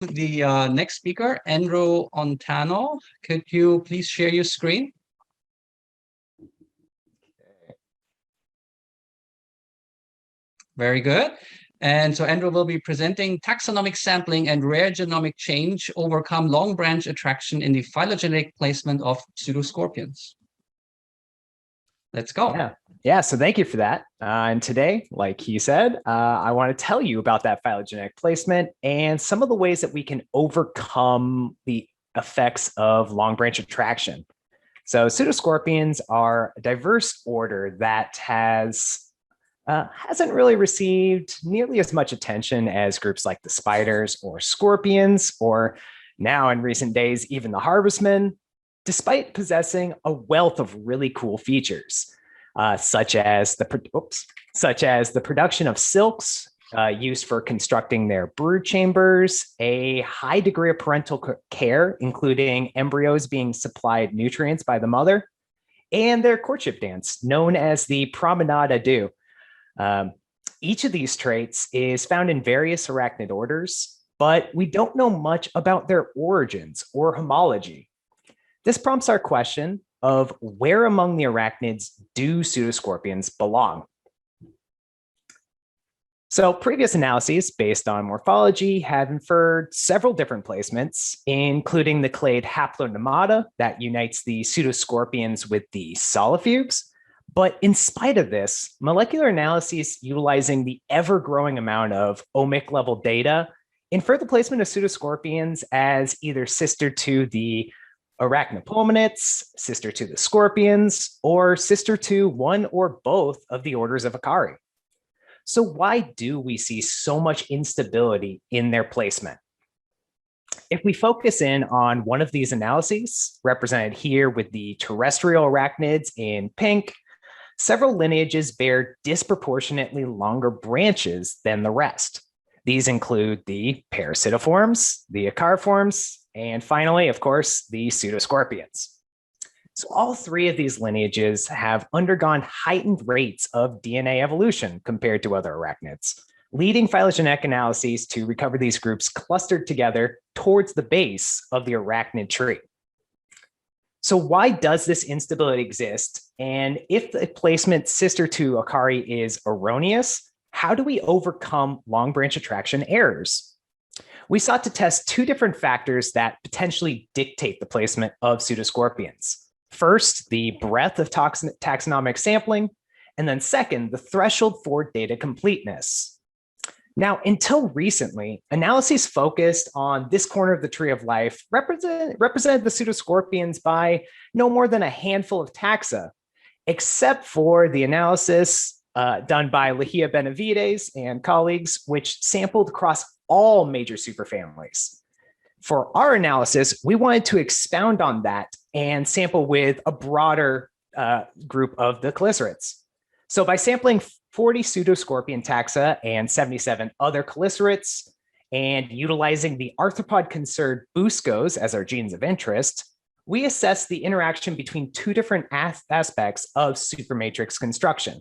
The next speaker, Andrew Ontano. Could you please share your screen? Very good. And so Andrew will be presenting taxonomic sampling and rare genomic change overcome long branch attraction in the phylogenetic placement of pseudoscorpions. Let's go. Yeah. So thank you for that. And today, like he said, I want to tell you about that phylogenetic placement and some of the ways that we can overcome the effects of long branch attraction. So pseudoscorpions are a diverse order that hasn't really received nearly as much attention as groups like the spiders or scorpions, or now in recent days, even the harvestmen, despite possessing a wealth of really cool features, such as the production of silks used for constructing their brood chambers, a high degree of parental care, including embryos being supplied nutrients by the mother, and their courtship dance, known as the promenade à deux. Each of these traits is found in various arachnid orders, but we don't know much about their origins or homology. This prompts our question of where among the arachnids do pseudoscorpions belong? So previous analyses based on morphology have inferred several different placements, including the clade haplonemata that unites the pseudoscorpions with the solifuges. But in spite of this, molecular analyses utilizing the ever-growing amount of omic level data infer the placement of pseudoscorpions as either sister to the arachnopulmonates, sister to the scorpions, or sister to one or both of the orders of Acari. So why do we see so much instability in their placement? If we focus in on one of these analyses, represented here with the terrestrial arachnids in pink, several lineages bear disproportionately longer branches than the rest. These include the parasitoforms, the acariforms, and finally, of course, the pseudoscorpions. So all three of these lineages have undergone heightened rates of DNA evolution compared to other arachnids, leading phylogenetic analyses to recover these groups clustered together towards the base of the arachnid tree. So why does this instability exist? And if the placement sister to Acari is erroneous, how do we overcome long branch attraction errors? We sought to test two different factors that potentially dictate the placement of pseudoscorpions. First, the breadth of taxonomic sampling, and then second, the threshold for data completeness. Now, until recently, analyses focused on this corner of the tree of life represented the pseudoscorpions by no more than a handful of taxa, except for the analysis done by Lehia Benavides and colleagues, which sampled across all major superfamilies. For our analysis, we wanted to expound on that and sample with a broader group of the chelicerates. So by sampling 40 pseudoscorpion taxa and 77 other chelicerates, and utilizing the arthropod-concerned buscos as our genes of interest, we assessed the interaction between two different aspects of supermatrix construction.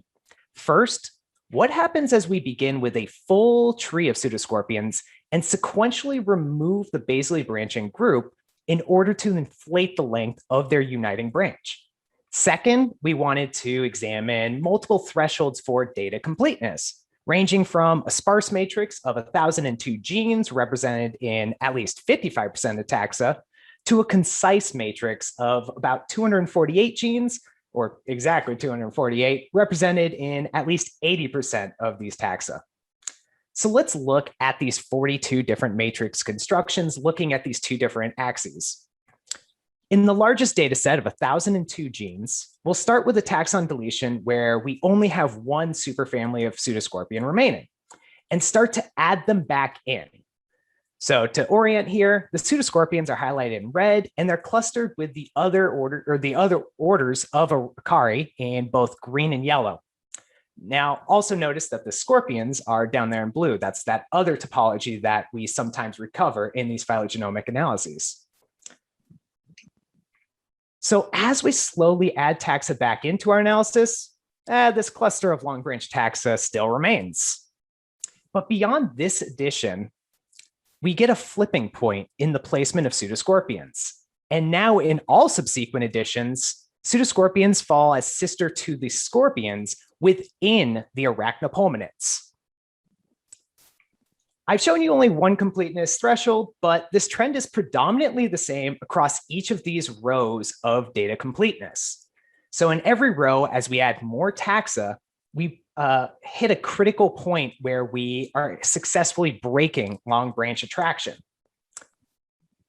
First, what happens as we begin with a full tree of pseudoscorpions and sequentially remove the basally branching group in order to inflate the length of their uniting branch? Second, we wanted to examine multiple thresholds for data completeness, ranging from a sparse matrix of 1,002 genes represented in at least 55% of taxa to a concise matrix of about 248 genes, or exactly 248, represented in at least 80% of these taxa. So let's look at these 42 different matrix constructions, looking at these two different axes. In the largest data set of 1,002 genes, we'll start with a taxon deletion where we only have one superfamily of pseudoscorpion remaining and start to add them back in. So to orient here, the pseudoscorpions are highlighted in red, and they're clustered with the other orders of Acari in both green and yellow. Now, also notice that the scorpions are down there in blue. That's that other topology that we sometimes recover in these phylogenomic analyses. So as we slowly add taxa back into our analysis, this cluster of long branch taxa still remains. But beyond this addition, we get a flipping point in the placement of pseudoscorpions. And now in all subsequent editions, pseudoscorpions fall as sister to the scorpions within the arachnopomenids. I've shown you only one completeness threshold, but this trend is predominantly the same across each of these rows of data completeness. So in every row, as we add more taxa, we hit a critical point where we are successfully breaking long branch attraction.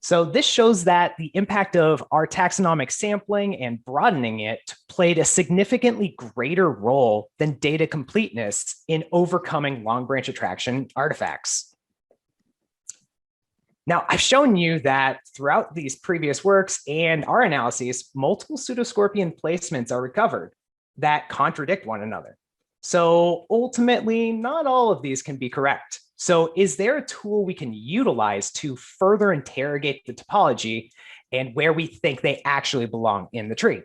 So this shows that the impact of our taxonomic sampling and broadening it played a significantly greater role than data completeness in overcoming long branch attraction artifacts. Now, I've shown you that throughout these previous works and our analyses, multiple pseudoscorpion placements are recovered that contradict one another. So ultimately, not all of these can be correct. So is there a tool we can utilize to further interrogate the topology and where we think they actually belong in the tree?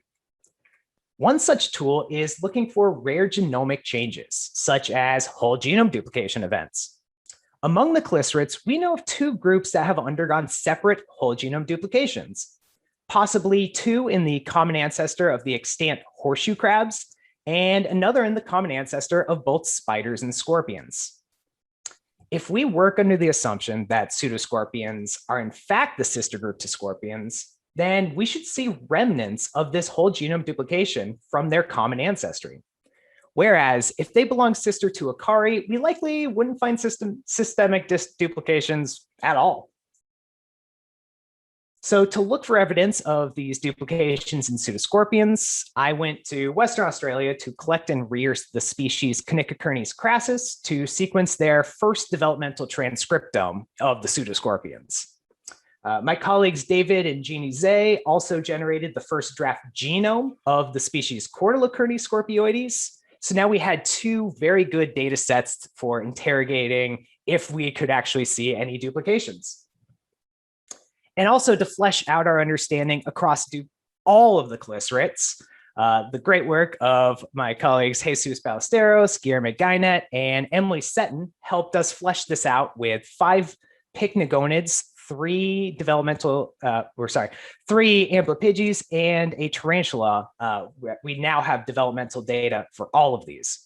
One such tool is looking for rare genomic changes, such as whole genome duplication events. Among the chlysterids, we know of two groups that have undergone separate whole genome duplications, possibly two in the common ancestor of the extant horseshoe crabs, and another in the common ancestor of both spiders and scorpions. If we work under the assumption that pseudoscorpions are in fact the sister group to scorpions, then we should see remnants of this whole genome duplication from their common ancestry. Whereas if they belong sister to Acari, we likely wouldn't find systemic duplications at all. So to look for evidence of these duplications in pseudoscorpions, I went to Western Australia to collect and rear the species Conicocernes crassus to sequence their first developmental transcriptome of the pseudoscorpions. My colleagues David and Jeannie Zay also generated the first draft genome of the species Cordylocernes scorpioides. So now we had two very good data sets for interrogating if we could actually see any duplications. And also to flesh out our understanding across all of the chlysterids, the great work of my colleagues Jesus Ballesteros, Guillermo Gainet, and Emily Seton helped us flesh this out with 5 pycnogonids, 3 amblypyges, and a tarantula. We now have developmental data for all of these.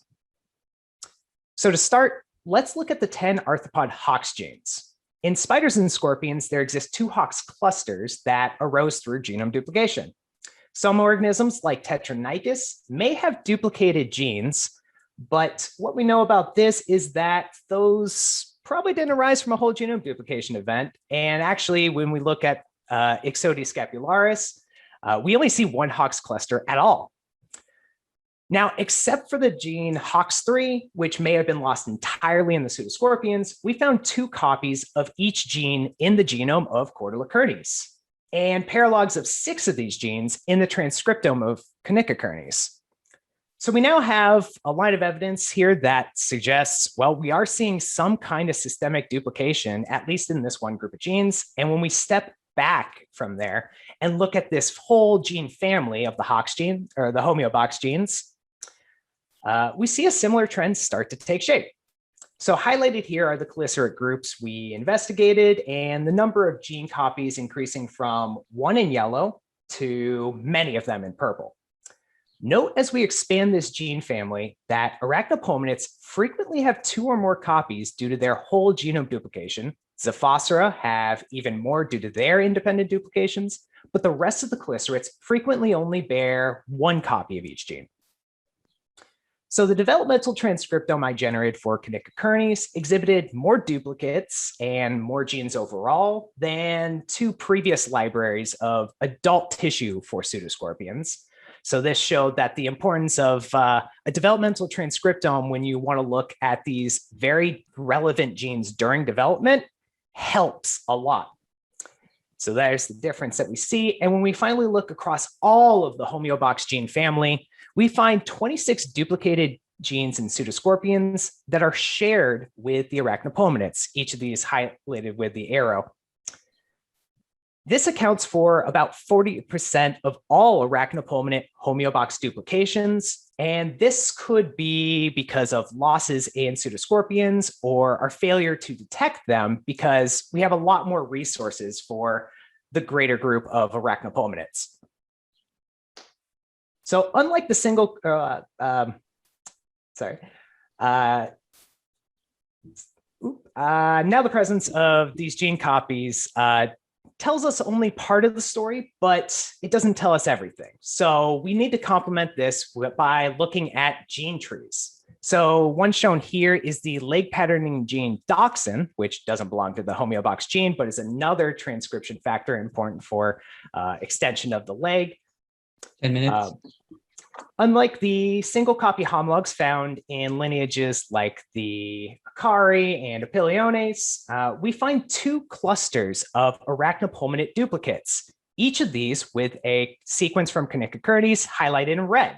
So to start, let's look at the 10 arthropod Hox genes. In spiders and scorpions, there exist 2 Hox clusters that arose through genome duplication. Some organisms, like Tetranychus, may have duplicated genes, but what we know about this is that those probably didn't arise from a whole genome duplication event. And actually, when we look at Ixodes scapularis, we only see 1 Hox cluster at all. Now, except for the gene HOX3, which may have been lost entirely in the pseudoscorpions, we found 2 copies of each gene in the genome of Cordylocernes, and paralogs of 6 of these genes in the transcriptome of Conicocernes. So we now have a line of evidence here that suggests, well, we are seeing some kind of systemic duplication, at least in this one group of genes. And when we step back from there and look at this whole gene family of the Hox gene, or the homeobox genes, we see a similar trend start to take shape. So highlighted here are the chlysserid groups we investigated and the number of gene copies increasing from 1 in yellow to many of them in purple. Note as we expand this gene family that arachnopomenids frequently have 2 or more copies due to their whole genome duplication. Zoophosera have even more due to their independent duplications, but the rest of the chlyserids frequently only bear 1 copy of each gene. So the developmental transcriptome I generated for Conicocernes exhibited more duplicates and more genes overall than 2 previous libraries of adult tissue for pseudoscorpions. So this showed that the importance of a developmental transcriptome when you want to look at these very relevant genes during development helps a lot. So there's the difference that we see. And when we finally look across all of the homeobox gene family, we find 26 duplicated genes in pseudoscorpions that are shared with the arachnopomenids, each of these highlighted with the arrow. This accounts for about 40% of all arachnopomenid homeobox duplications And this could be because of losses in pseudoscorpions or our failure to detect them because we have a lot more resources for the greater group of arachnopominids. So unlike the single, now the presence of these gene copies tells us only part of the story, but it doesn't tell us everything. So we need to complement this by looking at gene trees. So one shown here is the leg patterning gene doxin, which doesn't belong to the homeobox gene, but is another transcription factor important for extension of the leg. 10 minutes. Unlike the single copy homologs found in lineages like the Acari and Apiliones, we find two clusters of arachnopominid duplicates, each of these with a sequence from Conicocernes highlighted in red.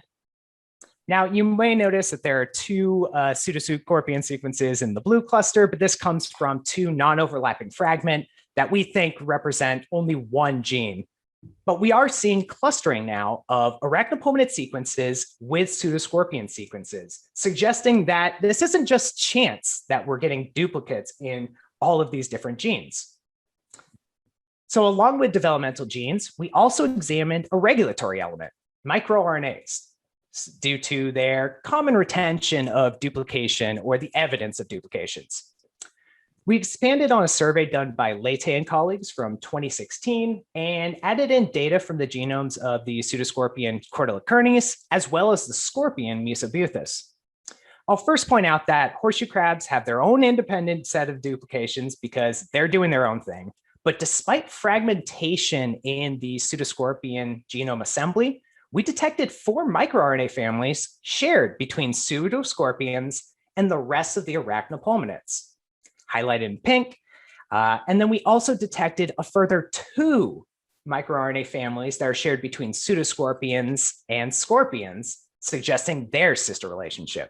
Now, you may notice that there are two Pseudoscorpion sequences in the blue cluster, but this comes from two non-overlapping fragments that we think represent only one gene. But we are seeing clustering now of arachnopominid sequences with pseudoscorpion sequences, suggesting that this isn't just chance that we're getting duplicates in all of these different genes. So along with developmental genes, we also examined a regulatory element, microRNAs, due to their common retention of duplication or the evidence of duplications. We expanded on a survey done by Leite and colleagues from 2016 and added in data from the genomes of the Pseudoscorpion Cordylicornis, as well as the scorpion Mucobuthus. I'll first point out that horseshoe crabs have their own independent set of duplications because they're doing their own thing. But despite fragmentation in the Pseudoscorpion genome assembly, we detected 4 microRNA families shared between Pseudoscorpions and the rest of the arachnopominids, highlighted in pink. And then we also detected a further 2 microRNA families that are shared between Pseudoscorpions and scorpions, suggesting their sister relationship.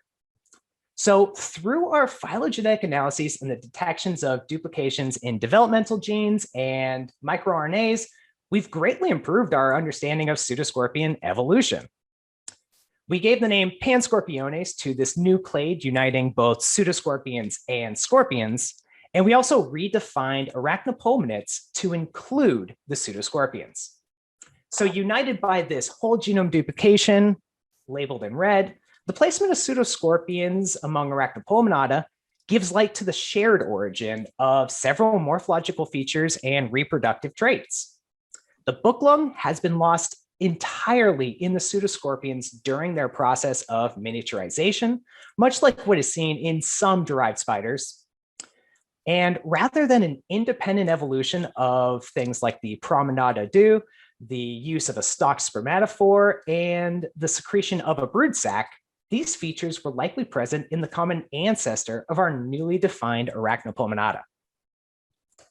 So through our phylogenetic analyses and the detections of duplications in developmental genes and microRNAs, we've greatly improved our understanding of pseudoscorpion evolution. We gave the name Panscorpiones to this new clade uniting both pseudoscorpions and scorpions, and we also redefined arachnopominids to include the pseudoscorpions. So united by this whole genome duplication, labeled in red, the placement of pseudoscorpions among arachnopominata gives light to the shared origin of several morphological features and reproductive traits. The book lung has been lost entirely in the pseudoscorpions during their process of miniaturization, much like what is seen in some derived spiders. And rather than an independent evolution of things like the promenade d'oeufs, the use of a stalked spermatophore, and the secretion of a brood sac, these features were likely present in the common ancestor of our newly defined arachnopominata.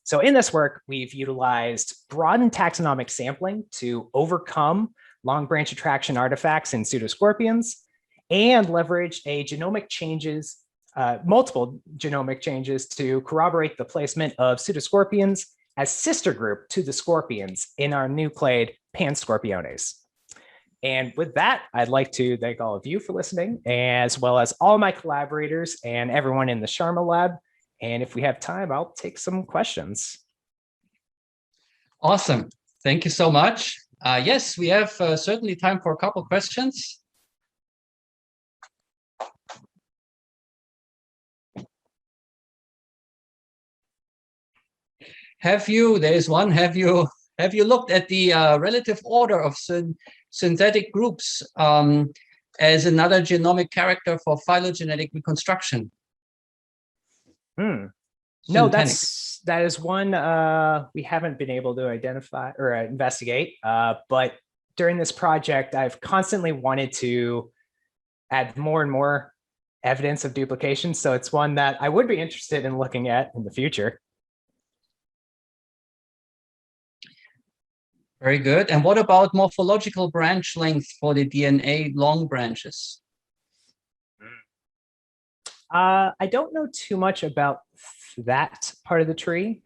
So in this work, we've utilized broadened taxonomic sampling to overcome long branch attraction artifacts in pseudoscorpions and leverage a genomic changes, multiple genomic changes to corroborate the placement of pseudoscorpions as sister group to the scorpions in our new clade Panscorpiones. And with that, I'd like to thank all of you for listening, as well as all my collaborators and everyone in the Sharma lab. And if we have time, I'll take some questions. Awesome. Thank you so much. Yes, we have certainly time for a couple questions. There is one, have you looked at the relative order of synthetic groups as another genomic character for phylogenetic reconstruction? No, that is one we haven't been able to identify or investigate. But during this project, I've constantly wanted to add more and more evidence of duplication. So it's one that I would be interested in looking at in the future. Very good. And what about morphological branch length for the DNA long branches? I don't know too much about that part of the tree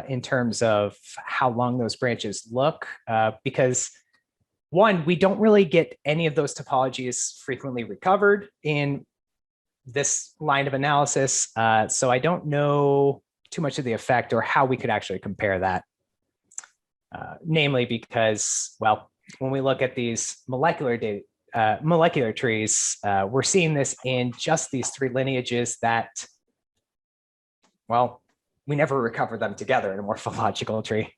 in terms of how long those branches look, because one, we don't really get any of those topologies frequently recovered in this line of analysis. So I don't know too much of the effect or how we could actually compare that. Namely because, well, when we look at these molecular trees, we're seeing this in just these three lineages that, well, we never recover them together in a morphological tree.